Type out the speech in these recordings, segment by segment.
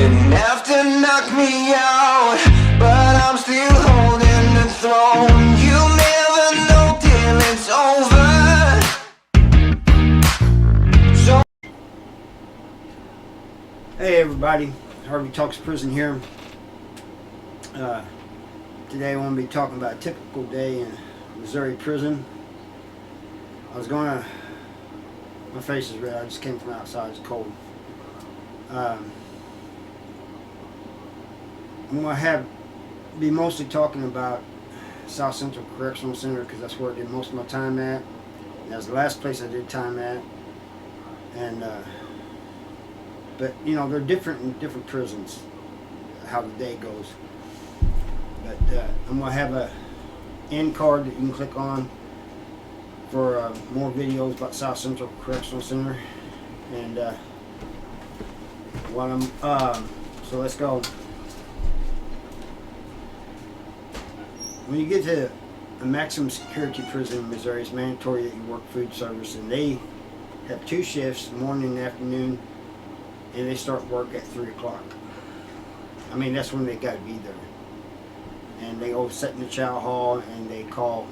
didn't have to knock me out, but I'm still holding the throne. You never know till it's over. So hey everybody, Harvey Talks Prison here. Today I want to be talking about a typical day in Missouri prison. My face is red, I just came from outside, it's cold. I'm going to be mostly talking about South Central Correctional Center because that's where I did most of my time at. That was the last place I did time at. And but you know, they're different in different prisons, how the day goes. But I'm going to have a end card that you can click on for more videos about South Central Correctional Center. And so let's go. When you get to a maximum security prison in Missouri, it's mandatory that you work food service, and they have 2 shifts, morning and afternoon, and they start work at 3 o'clock. I mean, that's when they got to be there. And they go sit in the chow hall, and they call,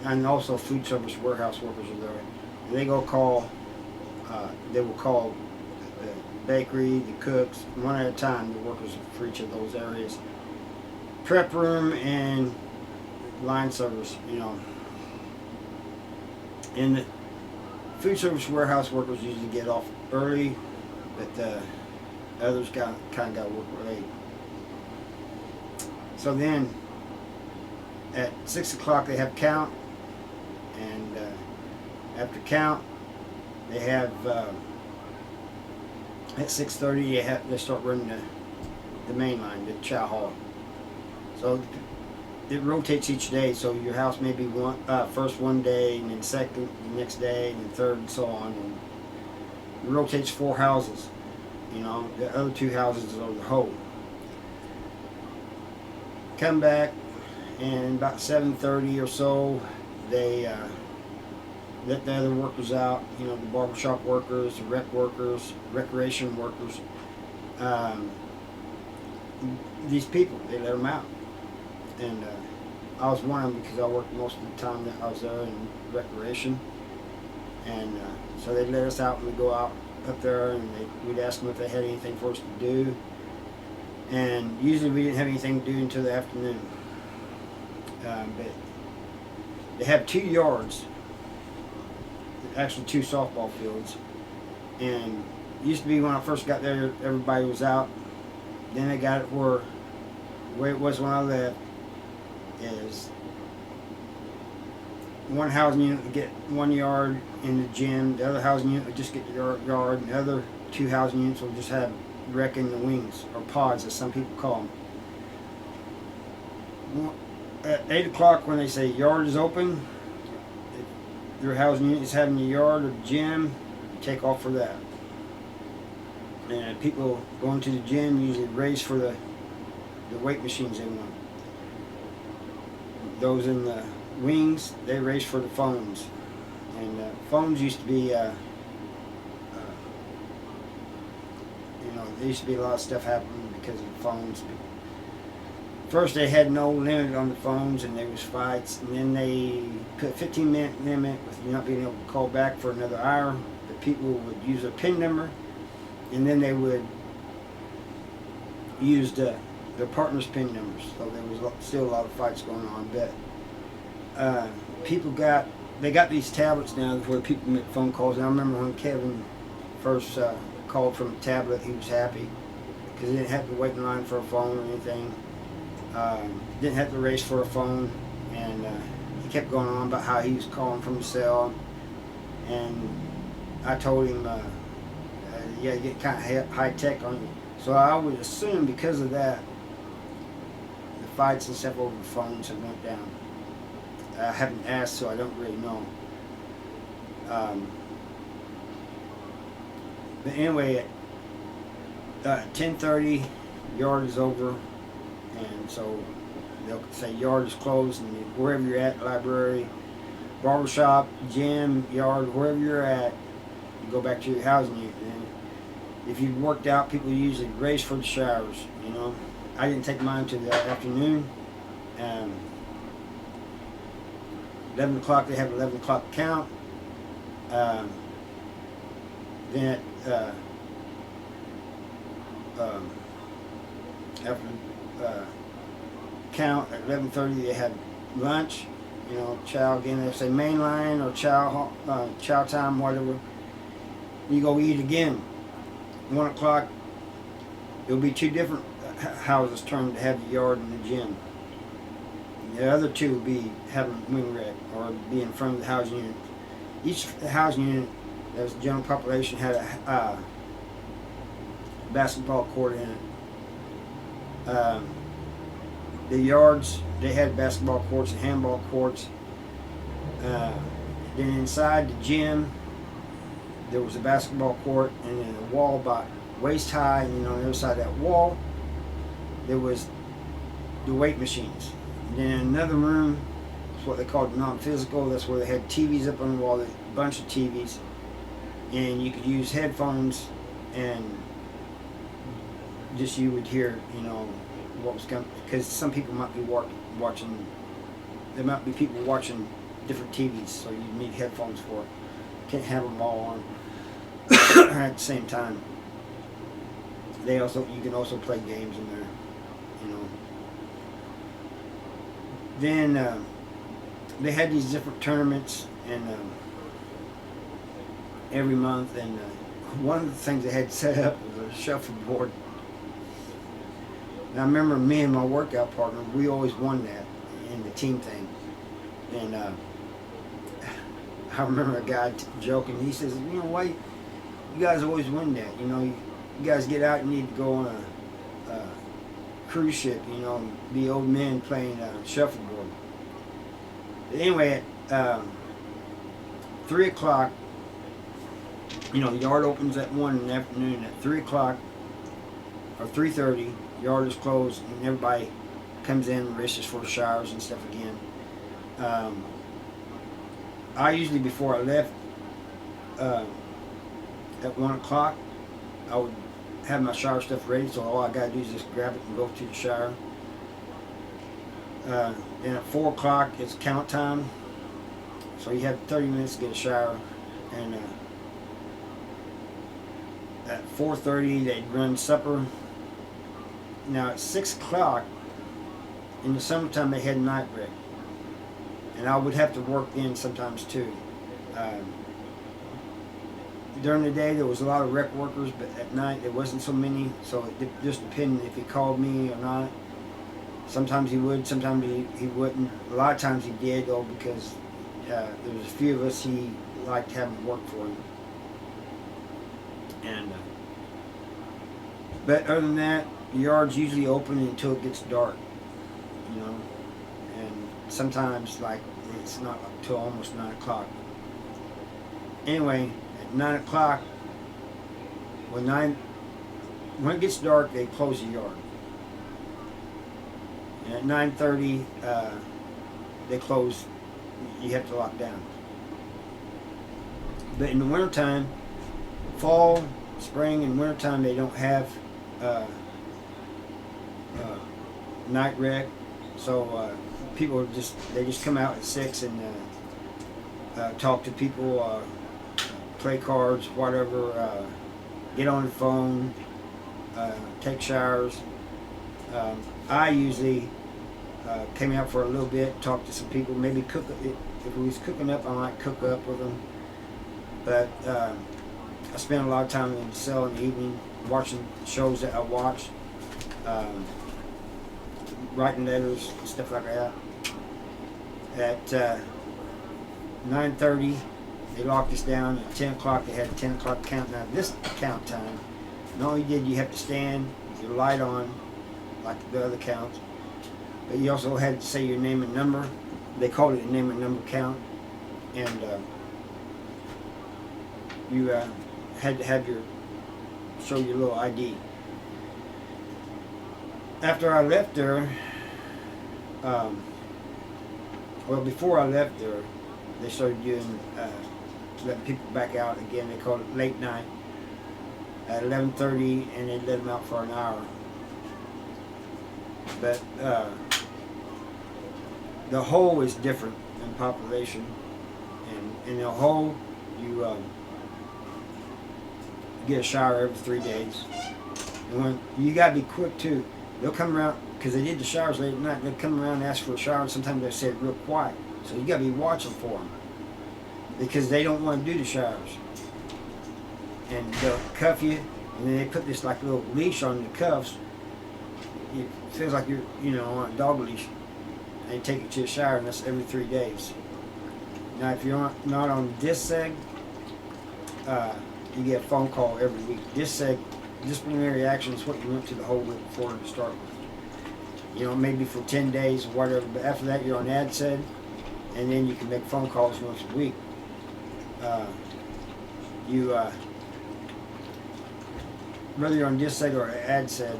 and also food service warehouse workers are there, and they go call, they will call the bakery, the cooks, one at a time, the workers for each of those areas. Prep room and line service, you know. And the food service warehouse workers usually get off early, but others kind of got to work late. So then at 6 o'clock they have count, and after count they have at 6:30 they start running the main line, the chow hall. So it rotates each day, so your house may be first one day, and then second the next day, and then third, and so on. And it rotates 4 houses. You know, the other 2 houses are the whole. Come back, and about 7:30 or so, they let the other workers out. You know, the barbershop workers, the rec workers, recreation workers. These people, they let them out. And I was one of them because I worked most of the time that I was there in recreation. And so they let us out, and we'd go out up there, and we'd ask them if they had anything for us to do. And usually we didn't have anything to do until the afternoon. But they have 2 yards, actually 2 softball fields. And it used to be when I first got there, everybody was out. Then they got it where the way it was when I left is one housing unit would get 1 yard in the gym, the other housing unit would just get the yard, and the other 2 housing units will just have rec in the wings, or pods as some people call them. At 8 o'clock when they say yard is open, if your housing unit is having the yard or the gym, you take off for that. And people going to the gym usually race for the weight machines they want. Those in the wings, they race for the phones. And phones used to be, you know, there used to be a lot of stuff happening because of the phones. First they had no limit on the phones, and there was fights, and then they put a 15-minute limit with you not being able to call back for another hour. The people would use a PIN number, and then they would use their partner's PIN numbers. So there was still a lot of fights going on. But people got these tablets now where people make phone calls. And I remember when Kevin first called from a tablet, he was happy because he didn't have to wait in line for a phone or anything. Didn't have to race for a phone, and he kept going on about how he was calling from his cell. And I told him, yeah, you get kind of high tech on you. So I would assume because of that, the fights and stuff over the phones have went down. I haven't asked, so I don't really know. But anyway, at 10:30, yard is over, and so they'll say yard is closed, and wherever you're at, library, barbershop, gym, yard, wherever you're at, you go back to your housing unit. And if you worked out, people usually race for the showers. You know, I didn't take mine till the afternoon. 11 o'clock, they have 11 o'clock count. Then after count at 11:30, they had lunch. You know, chow again. They say mainline or chow time, whatever. You go eat again. 1 o'clock. There'll be two different houses turned to have the yard and the gym. The other two will be having wing rec or be in front of the housing unit. Each housing unit, as the general population, had a basketball court in it. The yards, they had basketball courts and handball courts. Then inside the gym, there was a basketball court, and then a wall about waist high, and on the other side of that wall, there was the weight machines. And then in another room, it's what they called non-physical. That's where they had TVs up on the wall, a bunch of TVs, and you could use headphones, and just you would hear, what was coming, because some people might be watching. There might be people watching different TVs, so you need headphones for it. Can't have them all on at the same time. You can also play games in there, Then they had these different tournaments and every month, and one of the things they had set up was a shuffleboard. And I remember me and my workout partner, we always won that in the team thing. And I remember a guy joking. He says, why you guys always win that? You guys get out and need to go on a cruise ship, be old men playing shuffleboard. But anyway, at 3 o'clock, the yard opens at 1 in the afternoon. At 3 o'clock or 3:30, yard is closed, and everybody comes in and races for showers and stuff again. I usually, before I left at 1 o'clock, I would have my shower stuff ready, so all I gotta do is just grab it and go to the shower. Then at 4 o'clock, it's count time, so you have 30 minutes to get a shower. And at 4:30, they'd run supper. Now at 6 o'clock, in the summertime, they had night rec. And I would have to work then sometimes too. During the day, there was a lot of rec workers, but at night there wasn't so many, so it just depended if he called me or not. Sometimes he would, sometimes he wouldn't. A lot of times he did, though, because there was a few of us he liked having work for him. And but other than that, the yard's usually open until it gets dark, and sometimes it's not until almost 9 o'clock. Anyway, at 9 o'clock, when it gets dark, they close the yard. And at 9:30, they close. You have to lock down. But in the wintertime, fall, spring, and wintertime, they don't have night rec, so people just come out at 6 and talk to people, play cards, whatever, get on the phone, take showers. I usually came out for a little bit, talked to some people, maybe cook. If we was cooking up, I might cook up with them. But I spent a lot of time in the cell in the evening watching shows that I watched, writing letters and stuff like that. At 9:30, they locked us down. At 10 o'clock, they had a 10 o'clock count. Now, this count time, not only did you have to stand with your light on, like the other counts, but you also had to say your name and number. They called it a name and number count. And you had to have show your little ID. After I left there, before I left there, they started doing letting people back out again. They called it late night. at 11:30, and they'd let them out for an hour. But the whole is different in population, and in the whole, you get a shower every 3 days. And when you gotta be quick too, they'll come around because they did the showers late at night. They'll come around and ask for a shower. And sometimes they say it real quiet, so you gotta be watching for them because they don't want to do the showers. And they'll cuff you, and then they put this like little leash on the cuffs. It feels like you're, on a dog leash. And they take you to a shower, and that's every 3 days. Now, if you're not on DISCEG, you get a phone call every week. DISCEG, disciplinary action, is what you went to the whole week before to start with. Maybe for 10 days or whatever. But after that, you're on ADSED, and then you can make phone calls once a week. Whether you're on DISCEG or ADSED,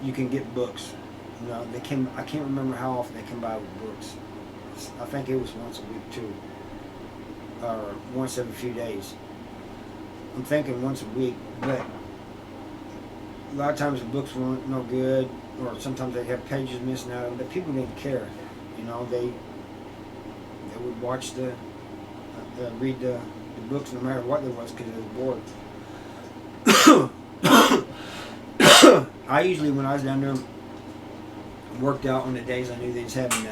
you can get books. I can't remember how often they come by with books. I think it was once a week too, or once every few days. I'm thinking once a week, but a lot of times the books weren't no good, or sometimes they have pages missing out of them. But people didn't care. They would watch read the books no matter what it was because they were bored. I usually, when I was down there, worked out on the days I knew they was having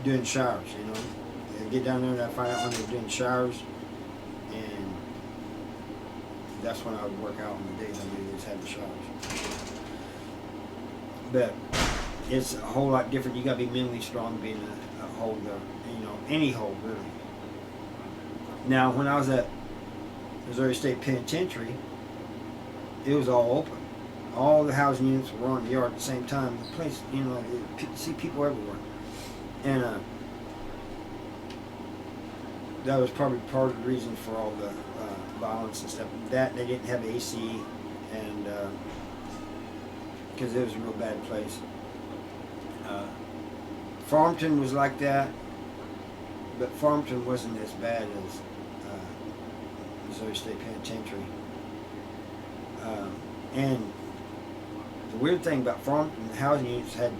doing showers. I'd get down there and I'd find out when they were doing showers, and that's when I would work out on the days I knew they was having showers. But it's a whole lot different. You got to be mentally strong being a holder, any hold really. Now, when I was at Missouri State Penitentiary, it was all open. All the housing units were on the yard at the same time. The place, you see people everywhere. And that was probably part of the reason for all the violence and stuff. That they didn't have AC, and because it was a real bad place. Farmington was like that, but Farmington wasn't as bad as Missouri State Penitentiary. And the weird thing about Farmington, the housing units had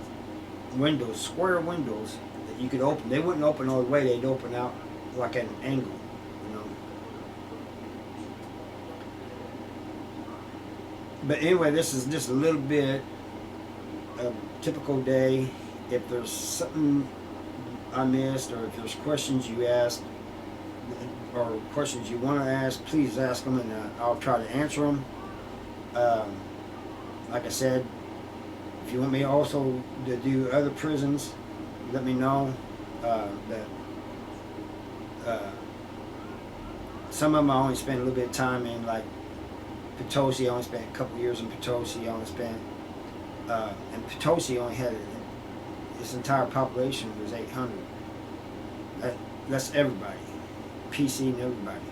windows, square windows that you could open. They wouldn't open all the way; they'd open out like at an angle, But anyway, this is just a little bit of a typical day. If there's something I missed, or if there's questions you asked, or questions you want to ask, please ask them, and I'll try to answer them. Like I said, if you want me also to do other prisons, let me know. Some of them I only spent a little bit of time in, like Potosi. I only spent a couple years in Potosi. I only spent, and Potosi only had its entire population was 800. That's everybody, PC and everybody.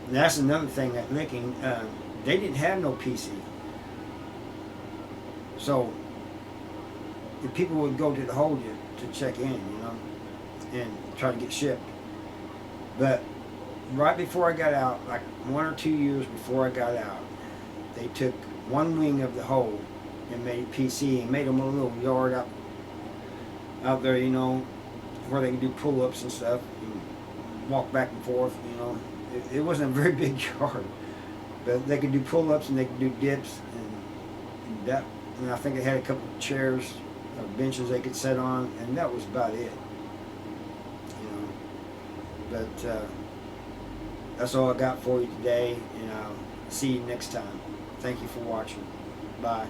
And that's another thing at Licking. They didn't have no PC. So the people would go to the hold to check in, and try to get shipped. But right before I got out, like 1 or 2 years before I got out, they took one wing of the hold and made it PC, and made them a little yard out there, where they could do pull-ups and stuff, and walk back and forth, It wasn't a very big yard, but they could do pull-ups and they could do dips, and I think they had a couple of chairs or benches they could sit on, and that was about it. But that's all I got for you today, and I'll see you next time. Thank you for watching. Bye.